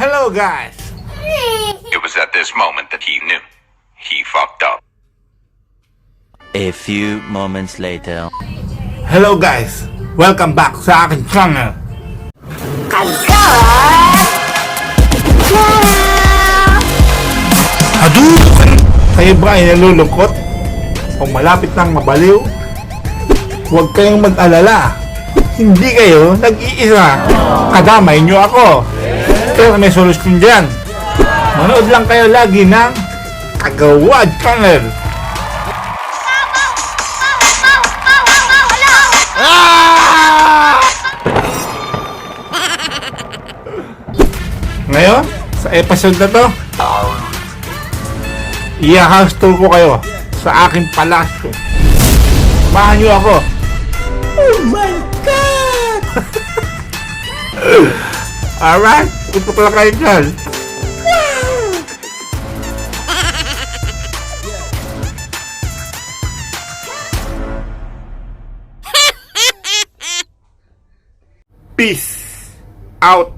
Hello guys! It was at this moment that he knew. He fucked up. A few moments later. Hello guys! Welcome back sa aking channel! Hadouken! Kayo ba ay nalulungkot? O malapit nang mabaliw? Huwag kayong mag-alala. Hindi kayo nag-iisa. Kadamay nyo ako. Pero may solusyon dyan. Manood lang kayo lagi ng Kagawad Channel. Ngayon, sa episode na to, i-house tour ko kayo sa aking palasyo. Samahan nyo ako. Oh my God! Alright, ito pala kayo dyan. Peace out.